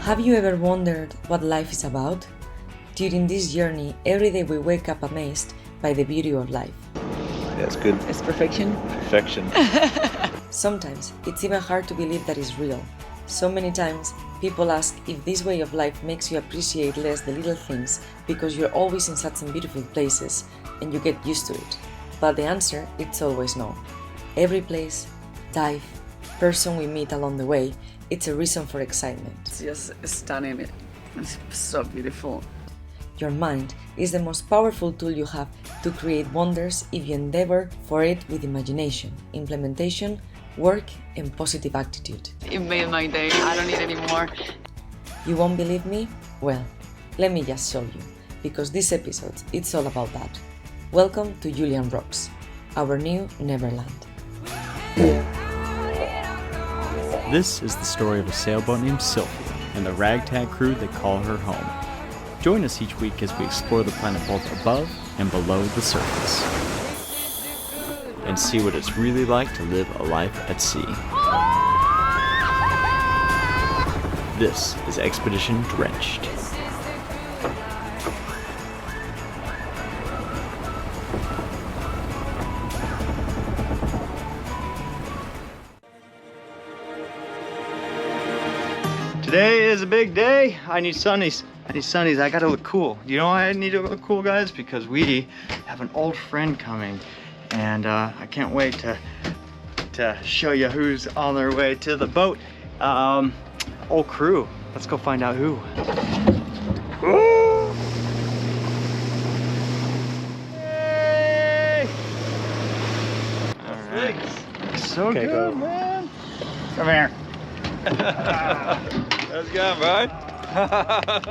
Have you ever wondered what life is about? During this journey, every day we wake up amazed by the beauty of life. Yeah, it's good. It's perfection. Perfection. Sometimes it's even hard to believe that it's real. So many times people ask if this way of life makes you appreciate less the little things because you're always in such beautiful places and you get used to it. But the answer is always no. Every place, dive, person we meet along the way, it's a reason for excitement. It's just stunning. It's so beautiful. Your mind is the most powerful tool you have to create wonders if you endeavor for it with imagination, implementation, work, and positive attitude. It made my day. I don't need any more. You won't believe me? Well, let me just show you, because this episode, it's all about that. Welcome to Julian Rocks, our new Neverland. This is the story of a sailboat named Sylvie and the ragtag crew that call her home. Join us each week as we explore the planet both above and below the surface and see what it's really like to live a life at sea. This is Expedition Drenched. Today is a big day. I need sunnies. I gotta look cool. You know why I need to look cool, guys? Because we have an old friend coming, and I can't wait to show you who's on their way to the boat. Old crew. Let's go find out who. Woo! Hey! All right. So okay, good, man. Come here. How's it going, bro?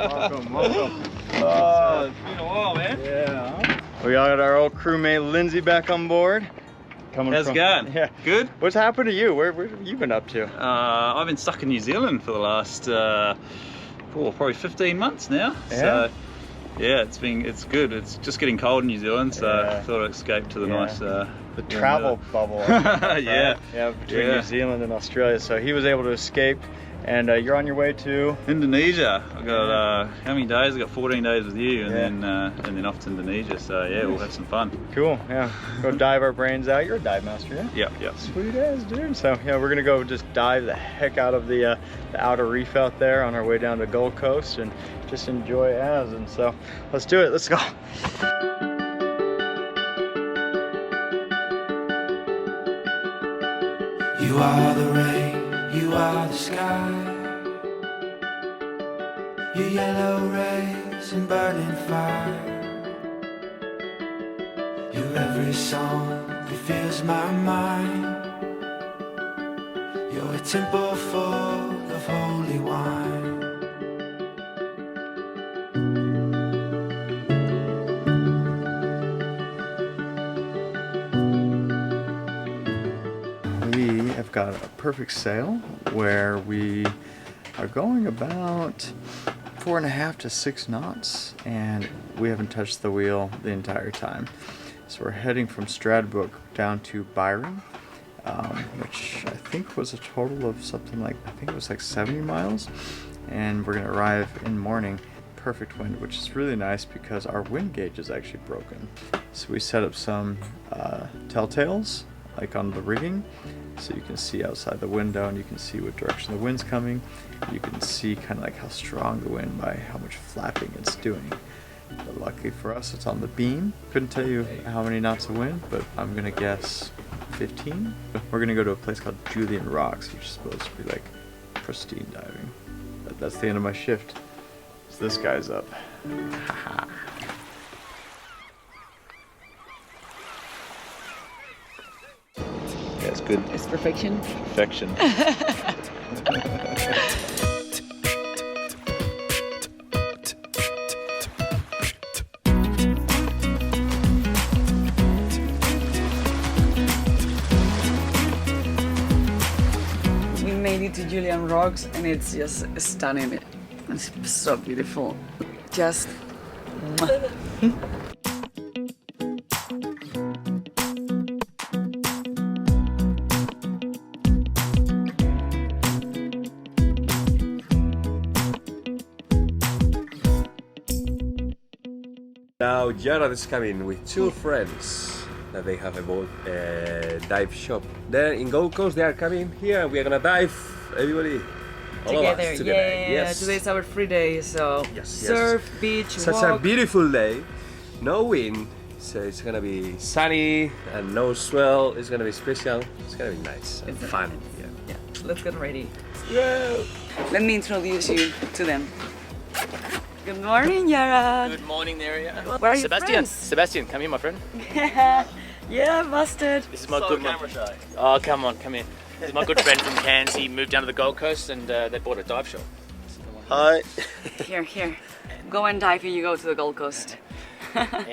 Welcome. Oh, it's been a while, man. Yeah. We got our old crewmate Lindsay back on board. How's it going? Yeah. Good? What's happened to you? Where have you been up to? I've been stuck in New Zealand for the last probably 15 months now. Yeah? So yeah, it's good. It's just getting cold in New Zealand, so Yeah. I thought I'd escape to the nice the travel bubble. Yeah. Yeah, between New Zealand and Australia. So he was able to escape, and you're on your way to Indonesia. I got how many days? I got 14 days with you, and then off to Indonesia. So yeah, we'll have some fun. Cool. Yeah, go dive our brains out. You're a dive master, yeah? Yep. Sweet as, dude. So yeah, we're gonna go just dive the heck out of the outer reef out there on our way down to Gold Coast and just enjoy as. And so let's do it. Let's go. You are the rain, you are the sky. Your yellow rays and burning fire. You're every song that fills my mind. You're a temple full of holy wine. We have got a perfect sail where we are going about 4.5 to 6 knots, and we haven't touched the wheel the entire time. So we're heading from Stradbroke down to Byron, which I think was a total of something like, I think it was like 70 miles, and we're gonna arrive in morning. Perfect wind, which is really nice because our wind gauge is actually broken. So we set up some telltales like on the rigging, so you can see outside the window and you can see what direction the wind's coming. You can see kind of like how strong the wind by how much flapping it's doing. But luckily for us, it's on the beam. Couldn't tell you how many knots of wind, but I'm gonna guess 15. We're gonna go to a place called Julian Rocks, which is supposed to be like pristine diving. But that's the end of my shift. So this guy's up. Yeah, it's good. It's perfection. Perfection. We made it to Julian Rocks, and it's just stunning. It's so beautiful. Just. now Jared is coming with two friends that they have a dive shop. Then in Gold Coast they are coming here and we are gonna dive, everybody, all of us together. Yeah, Yes. today's our free day, so Yes, surf, beach, Such walk. a beautiful day, no wind, so it's gonna be sunny and no swell. It's gonna be special. It's gonna be nice and fun. Yeah, let's get ready. Yeah. Let me introduce you to them. Good morning, Yara. Good morning, Nerea. Where are you Sebastian. friends? Sebastian, come here, my friend. Yeah, mustard. This is my good Oh, come on, come here. This is my good friend from Cairns. He moved down to the Gold Coast and they bought a dive shop. Hi. Here. Go and dive when you go to the Gold Coast.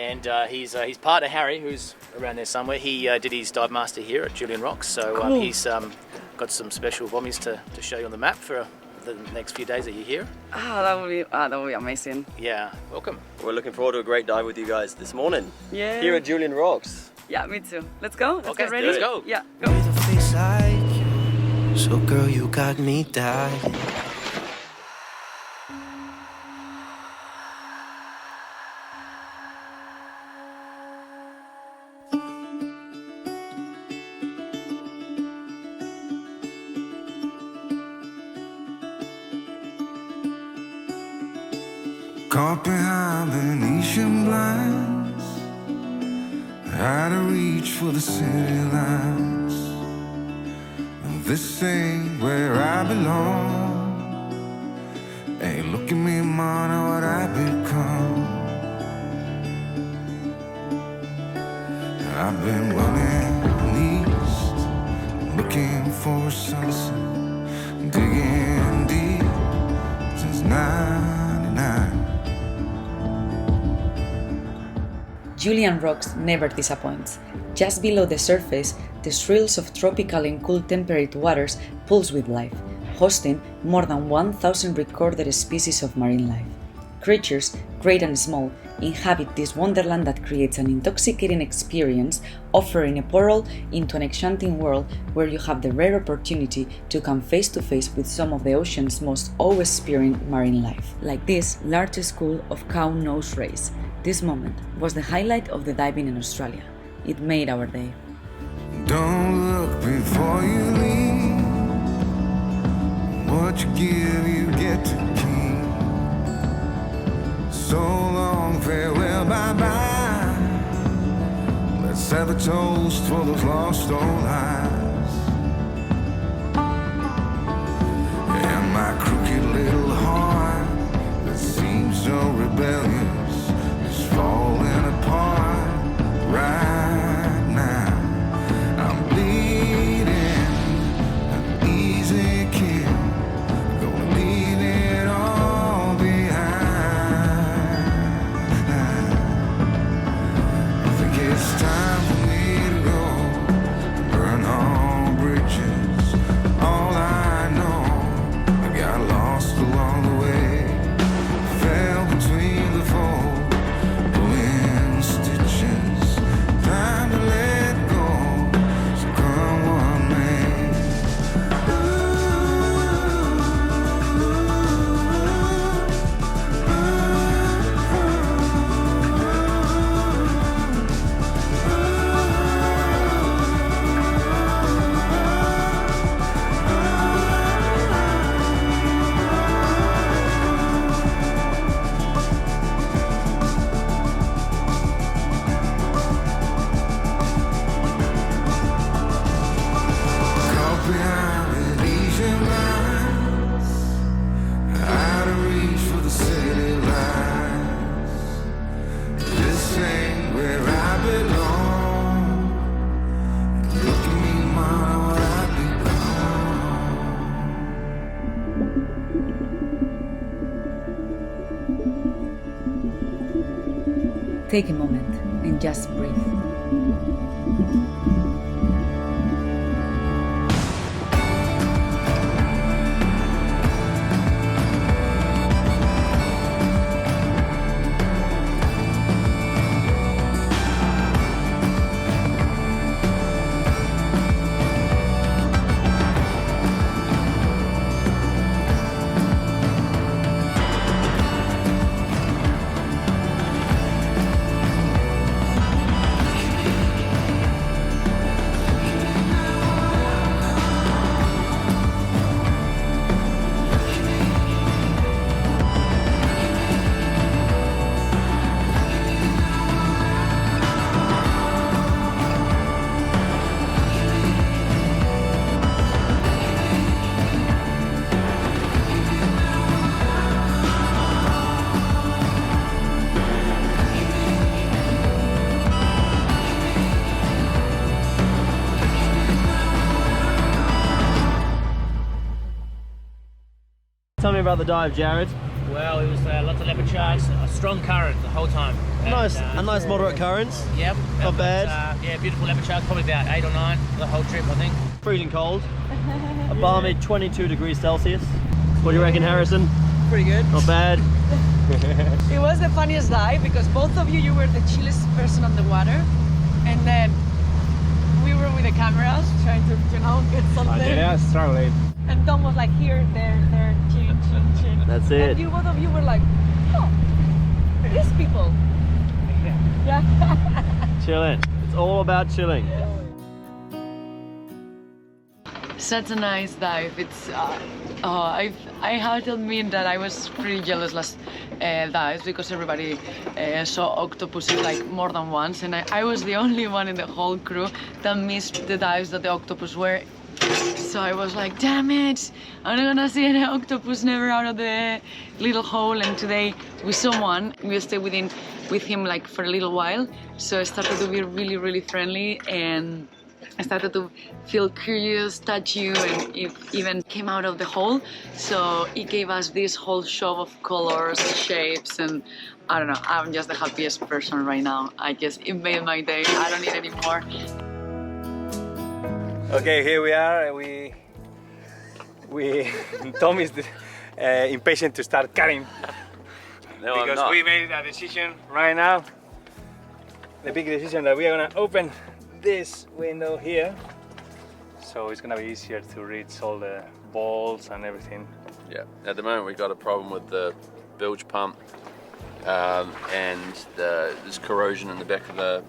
And his partner Harry, who's around there somewhere, he did his dive master here at Julian Rocks. So Cool. he's got some special bombies to show you on the map for the next few days that you're here. That would be amazing. Yeah, welcome. We're looking forward to a great dive with you guys this morning. Yeah. Here at Julian Rocks. Yeah, me too. Let's go. Let's Okay, get ready. let's go. Yeah, go. With a face like you, so girl, you got me dying. Caught behind Venetian blinds, out of reach for the city lights. This ain't where I belong. Hey, look at me, man, what I've become. I've been running east, looking for a sunset, digging deep since '99. Julian Rocks never disappoints. Just below the surface, the thrills of tropical and cool temperate waters pulse with life, hosting more than 1,000 recorded species of marine life. Creatures, great and small, inhabit this wonderland that creates an intoxicating experience, offering a portal into an enchanting world where you have the rare opportunity to come face to face with some of the ocean's most awe-inspiring marine life, like this large school of cow-nose rays. This moment was the highlight of the diving in Australia. It made our day. Don't look before you leave. What you give, you get to keep. So long, farewell, bye-bye. Let's have a toast for those lost old lives. And my crooked little heart that seems so rebellious is falling apart right now. I'm bleeding, an easy kill, gonna leave it all behind. I think it's time for me to go, burn all bridges. All I know, I got lost along the way, fell between the fold, pulling stitches. Time to let go, so come what may. Caught behind Venetian lines, out of reach for the city lights. This ain't where I belong. Look at me, mama, what I've become. Take a moment and just breathe. Tell me about the dive, Jared. Well, it was lots of leopard sharks, a strong current the whole time. And, A nice moderate currents. Yep. Not bad. Yeah, beautiful leopard sharks, probably about 8 or 9 the whole trip, I think. Freezing cold. A balmy 22 degrees Celsius. What do you reckon, Harrison? Pretty good. Not bad. It was the funniest dive because both of you were the chillest person on the water, and then we were with the cameras trying to, you know, get something. Yeah, struggling. And Tom was like here, there, chin, chin, chin. That's it. And you, both of you were like, oh, these people. Yeah. Chilling. It's all about chilling. Such a nice dive. It's I have to admit that I was pretty jealous last dives because everybody saw octopuses like more than once, and I was the only one in the whole crew that missed the dives that the octopus were. So I was like, damn it, I'm not gonna see any octopus never out of the little hole. And today we saw one. We stayed with him like for a little while, so I started to be really friendly, and I started to feel curious, touch you, and it even came out of the hole. So it gave us this whole show of colors, shapes, and I don't know, I'm just the happiest person right now. It made my day. I don't need any more. Okay, here we are. Tom is impatient to start cutting. No, because we made a decision right now. The big decision that we are gonna open this window here, so it's gonna be easier to reach all the bolts and everything. Yeah, at the moment we've got a problem with the bilge pump and there's corrosion in the back of the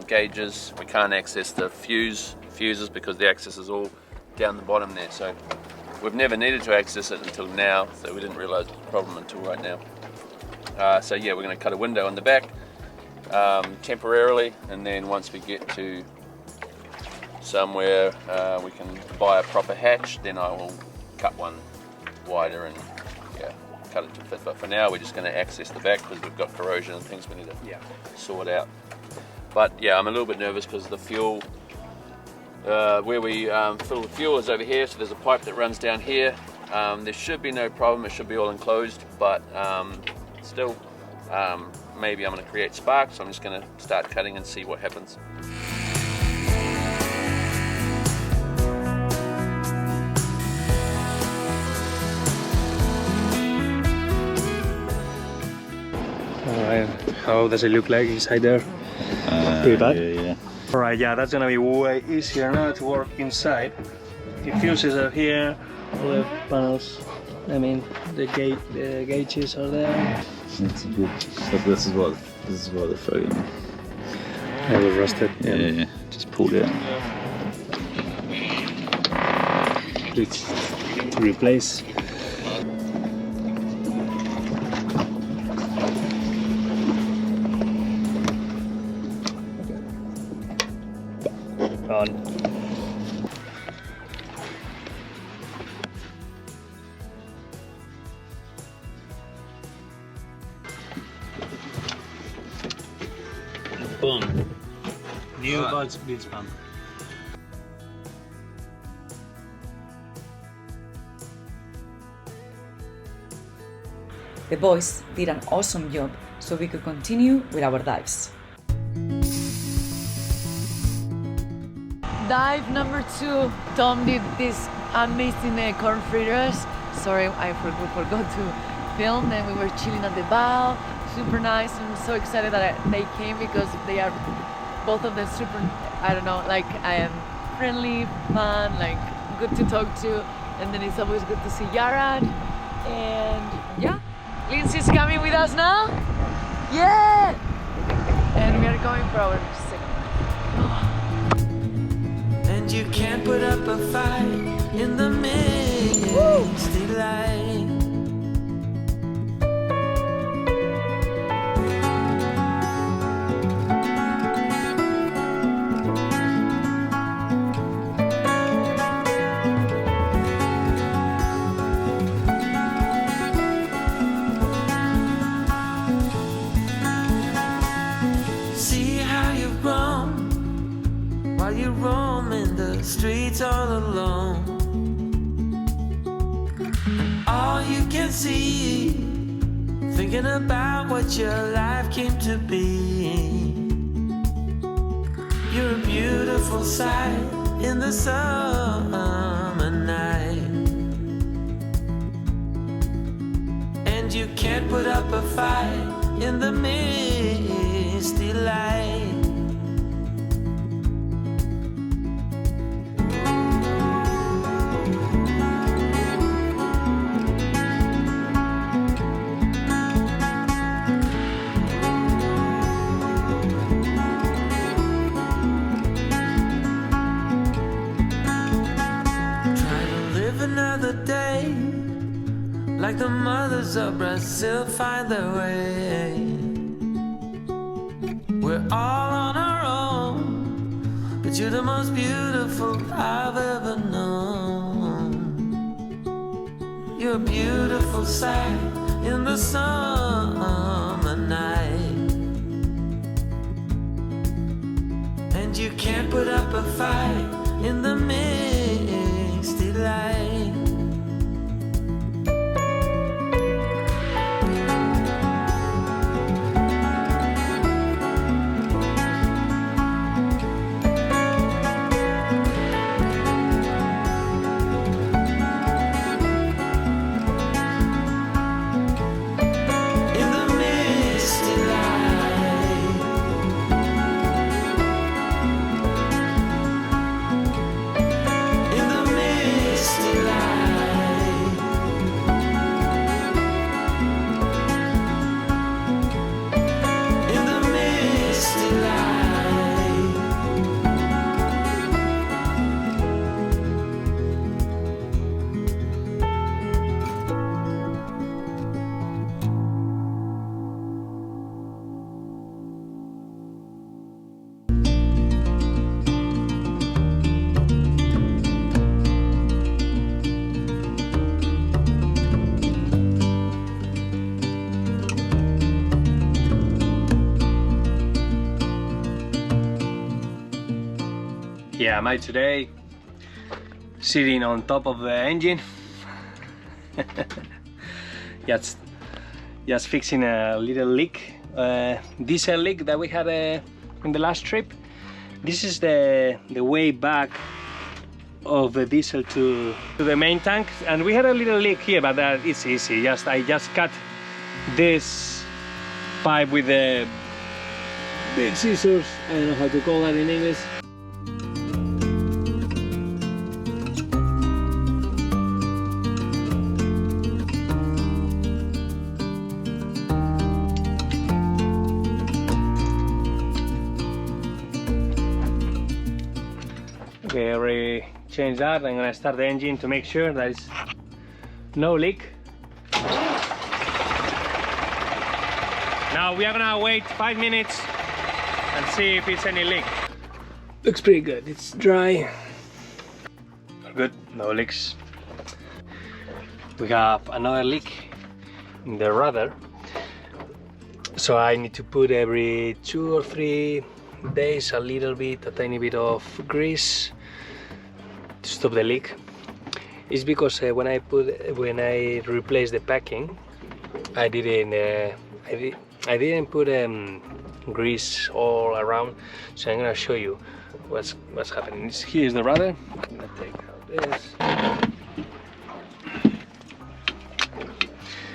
gauges. We can't access the fuses because the access is all down the bottom there, so we've never needed to access it until now, so we didn't realise it was a problem until right now. So yeah, we're going to cut a window in the back temporarily, and then once we get to somewhere we can buy a proper hatch, then I will cut one wider and yeah, cut it to fit. But for now we're just going to access the back because we've got corrosion and things we need to sort out. But yeah, I'm a little bit nervous because the fuel, where we fill the fuel is over here, so there's a pipe that runs down here. There should be no problem, it should be all enclosed, but still, maybe I'm going to create sparks, so I'm just going to start cutting and see what happens. Alright, how does it look like inside there? Pretty bad? Yeah. Alright, yeah, that's gonna be way easier now to work inside. The fuses are here, all the panels, I mean, the gauges are there. That's good. So this is what the fucking. I was rusted. Yeah. Just pull it out. It's to replace. On. Boom. New bilge pump. The boys did an awesome job, so we could continue with our dives. Dive number 2, Tom did this amazing corn fritters. Sorry, I forgot to film. Then we were chilling at the bow, super nice. I'm so excited that they came because they are both of them super, I don't know, like I am friendly, fun, like good to talk to. And then it's always good to see Yaran. And yeah, Lindsay's coming with us now. Yeah! And we are going for our second dive. And you can't put up a fight in the misty light. See how you've grown while you roaming the streets all alone. All all you can see, thinking about what your life came to be. You're a beautiful sight in the summer night, and you can't put up a fight in the misty light. Like the mothers of Brazil find their way. We're all on our own, but you're the most beautiful I've ever known. You're a beautiful sight in the summer night, and you can't put up a fight in the misty light. Yeah, mate, today sitting on top of the engine, just fixing a little leak, diesel leak that we had in the last trip. This is the way back of the diesel to the main tank, and we had a little leak here, but it's easy. I just cut this pipe with the big scissors. I don't know how to call that in English. Okay, I already changed that. I'm gonna start the engine to make sure there is no leak. Now we are gonna wait 5 minutes and see if it's any leak. Looks pretty good. It's dry. Good, no leaks. We have another leak in the rudder, so I need to put every 2 or 3 days a tiny bit of grease to stop the leak. It's because when I replaced the packing, I didn't put grease all around, so I'm gonna show you what's happening. Here's the rudder. I'm gonna take out this.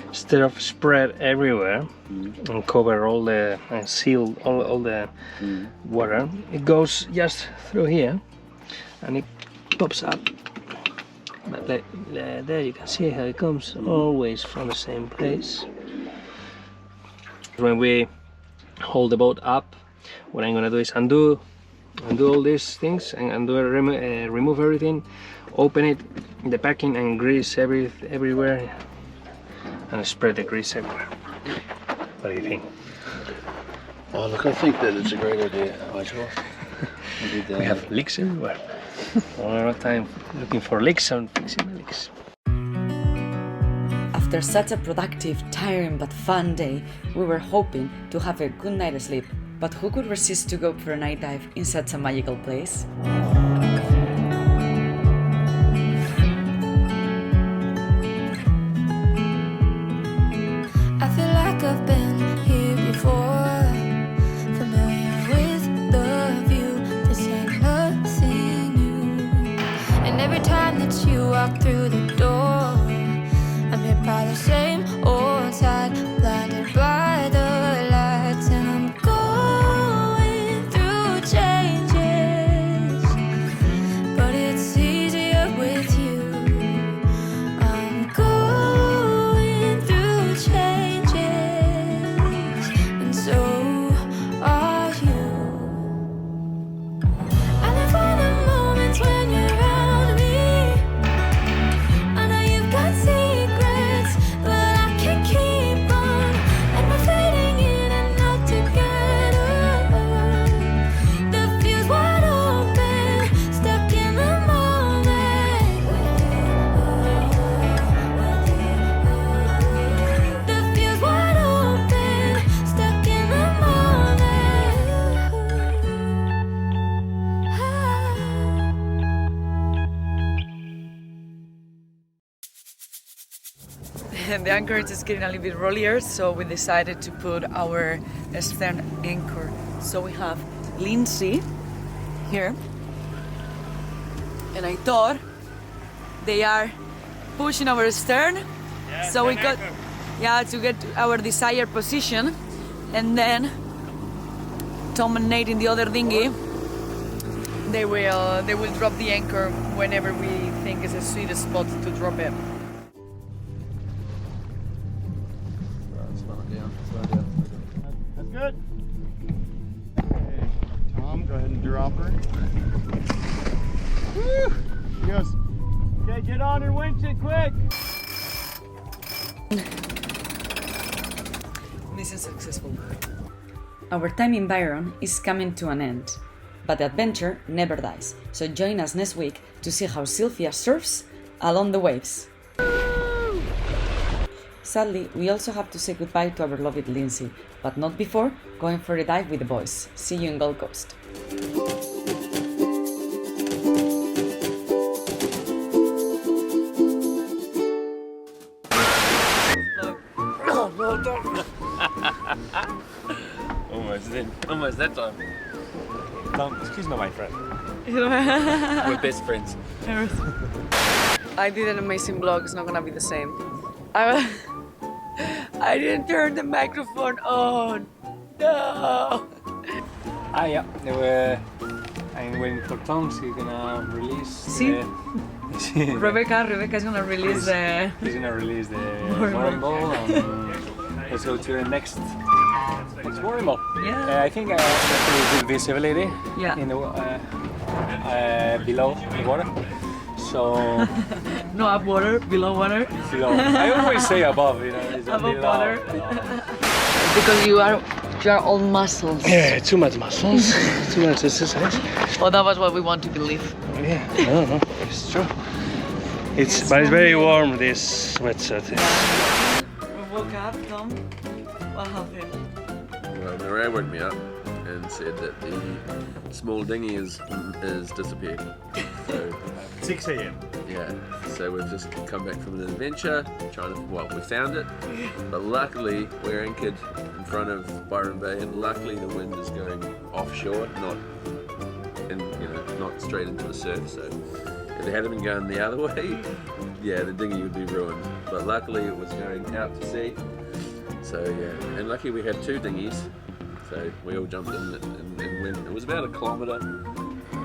Instead of spread everywhere and cover all the and seal all the water, it goes just through here and it pops up. But there you can see how it comes always from the same place. When we hold the boat up, what I'm gonna do is undo all these things and remove everything, open it, the packing, and grease everywhere, and spread the grease everywhere. What do you think? Oh, look, I think that it's a great idea, Nigel. We have leaks everywhere. All our time looking for leaks and fixing the leaks. After such a productive, tiring but fun day, we were hoping to have a good night's sleep, but who could resist to go for a night dive in such a magical place? I feel like I've been here before, familiar with the view. This ain't nothing new. And every time that you walk through the door, I'm hit by the same old tide, blinded by the lights, and I'm going through changes, but it's easier with you. I'm going through changes, and so are you. I live for the moments when you're around me. I know you've got secrets, but I can't keep on. And we're fading in and out together. The fuse wide open, stuck in the moment. The fuse wide open, stuck in the And the anchorage is getting a little bit rollier, so we decided to put our stern anchor. So we have LINDSAY here, and I thought they are pushing our stern, so we got to get our desired position, and then Tom and Nate in the other dinghy, they will drop the anchor whenever we think is a sweet spot to drop it. That's good. Okay, Tom, go ahead and drop her. Woo! She goes. Okay, get on her winch it quick. Mission successful. Our time in Byron is coming to an end, but the adventure never dies, so join us next week to see how Sylvia surfs along the waves. Sadly, we also have to say goodbye to our beloved LINDSAY, but not before going for a dive with the boys. See you in Gold Coast. Almost that time. Excuse me, my friend. We're best friends. I did an amazing vlog. It's not gonna be the same. I didn't turn the microphone on. No. Yeah. They were. I'm waiting for Tom. He's gonna release. See? Rebecca is gonna release the. He's gonna release the mooring ball, and let's go to the next mooring ball. Yeah. I think I have pretty good visibility. Yeah. In the below the water. So. No up water, below water. Below. I always say above, you know. It's Above below. water. Because you are all muscles. Yeah, too much muscles, too much exercise. Well, that was what we want to believe. Yeah, I don't know. It's true. But it's very warm. This sweatshirt. We woke up, Tom. What happened? Well, Nerea woke me up and said that the small dinghy is disappeared. So 6 a.m. yeah, so we've just come back from an adventure, we found it, but luckily we're anchored in front of Byron Bay, and luckily the wind is going offshore, not straight into the surf. So if it had been going the other way, yeah, the dinghy would be ruined. But luckily it was going out to sea. So yeah, and lucky we had 2 dinghies, so we all jumped in and went. It was about 1 kilometre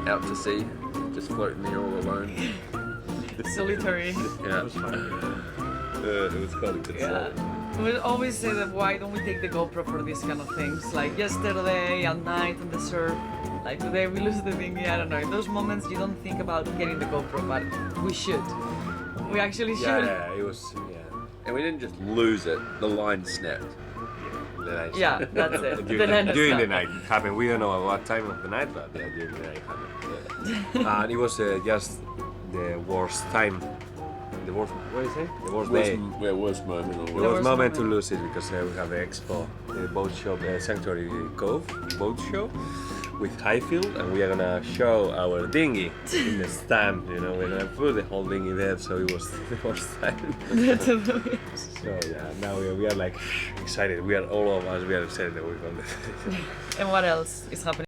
out to sea, just floating there all alone. Solitary. Yeah, it was fun. It was quite a good Yeah. We always say that why don't we take the GoPro for these kind of things? Like yesterday at night on the surf, like today we lose the dinghy, I don't know. In those moments you don't think about getting the GoPro, but we should. We actually should. Yeah, it was, and we didn't just lose it, the line snapped. Yeah, that's it. During the night it happened. We don't know what time of the night, but yeah, during the night it happened. And it was just the worst time. The worst, what do you say? The worst day. Worst moment. The worst moment to lose it, because we have the expo, the boat show, Sanctuary Cove boat show. with Highfield, and we are gonna show our dinghy in the stand. You know, we're gonna put the whole dinghy there, so it was the first time. So yeah, now we are like excited. We are all of us. We are excited that we're going. And what else is happening?